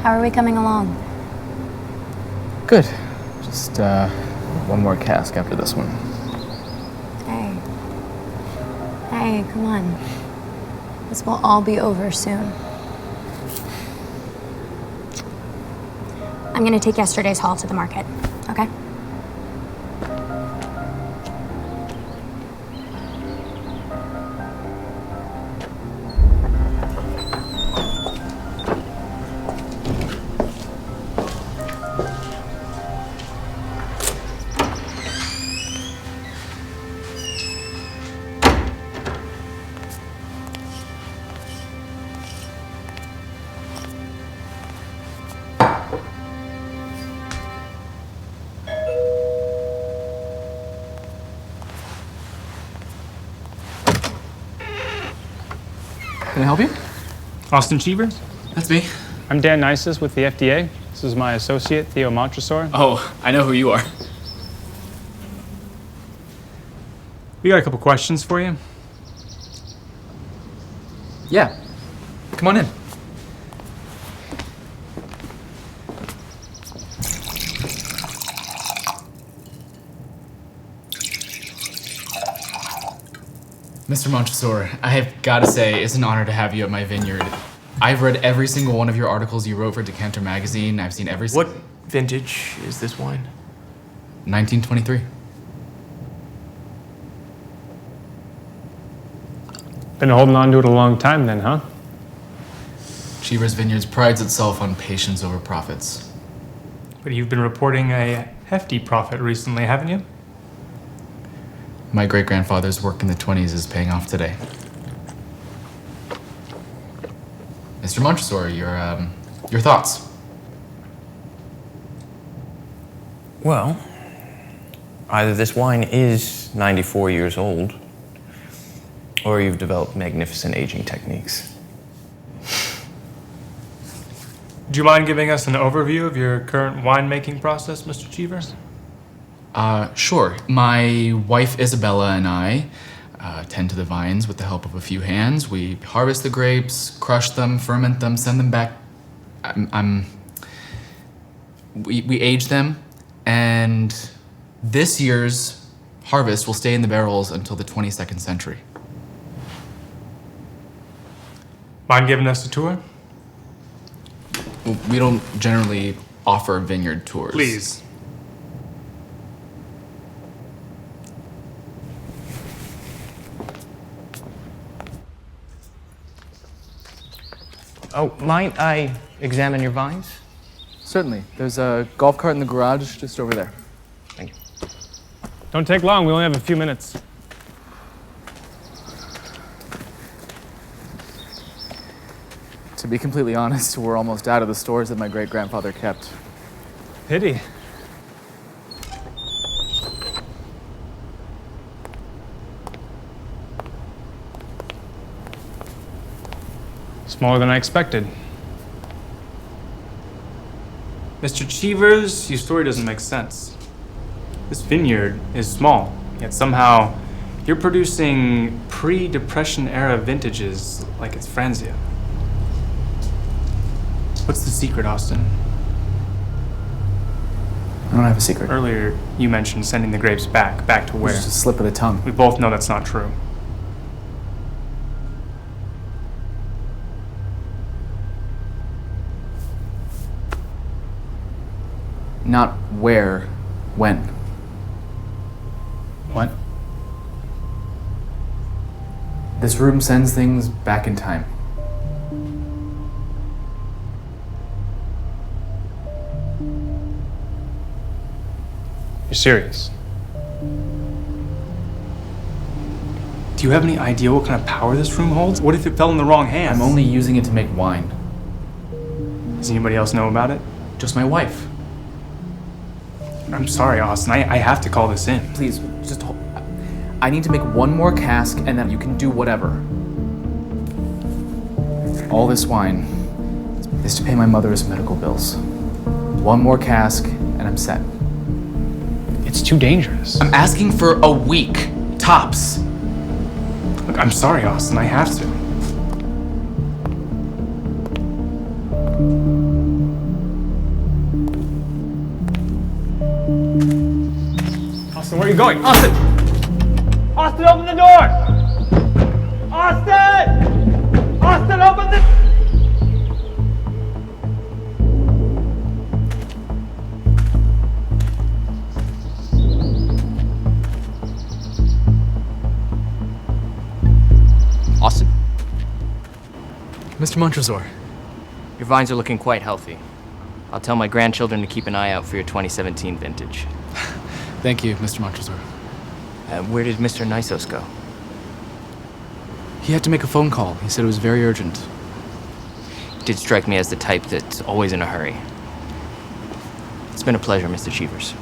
How are we coming along? Good. Just one more cask after this one. Hey. Hey, come on. This will all be over soon. I'm gonna take yesterday's haul to the market, okay? Can I help you? Austin Cheevers? That's me. I'm Dan Nices with the FDA. This is my associate, Theo Montresor. Oh, I know who you are. We got a couple questions for you. Yeah. Come on in. Mr. Montresor, I have got to say, it's an honor to have you at my vineyard. I've read every single one of your articles you wrote for Decanter magazine. I've seen every What vintage is this wine? 1923. Been holding on to it a long time then, huh? Cheevers Vineyards prides itself on patience over profits. But you've been reporting a hefty profit recently, haven't you? My great-grandfather's work in the 20s is paying off today. Mr. Montresor, your thoughts? Well, either this wine is 94 years old, or you've developed magnificent aging techniques. Do you mind giving us an overview of your current winemaking process, Mr. Cheevers? Sure. My wife Isabella and I tend to the vines with the help of a few hands. We harvest the grapes, crush them, ferment them, send them back. We age them, and this year's harvest will stay in the barrels until the 22nd century. Mind giving us a tour? We don't generally offer vineyard tours. Please. Oh, might I examine your vines? Certainly. There's a golf cart in the garage just over there. Thank you. Don't take long, we only have a few minutes. To be completely honest, we're almost out of the stores that my great-grandfather kept. Pity. Smaller than I expected. Mr. Cheevers, your story doesn't make sense. This vineyard is small, yet somehow you're producing pre-Depression era vintages like it's Franzia. What's the secret, Austin? I don't have a secret. Earlier, you mentioned sending the grapes back to where? It's just a slip of the tongue. We both know that's not true. Not where, when. What? This room sends things back in time. You're serious? Do you have any idea what kind of power this room holds? What if it fell in the wrong hands? I'm only using it to make wine. Does anybody else know about it? Just my wife. I'm sorry, Austin. I have to call this in. Please, just hold. I need to make one more cask and then you can do whatever. All this wine is to pay my mother's medical bills. One more cask and I'm set. It's too dangerous. I'm asking for a week, tops. Look, I'm sorry, Austin. I have to. Austin, where are you going? Austin! Austin, open the door! Austin! Austin, open the... Austin, Mr. Montresor. your vines are looking quite healthy. I'll tell my grandchildren to keep an eye out for your 2017 vintage. Thank you, Mr. Montresor. Where did Mr. Nisos go? He had to make a phone call. He said it was very urgent. Did strike me as the type that's always in a hurry. It's been a pleasure, Mr. Cheevers.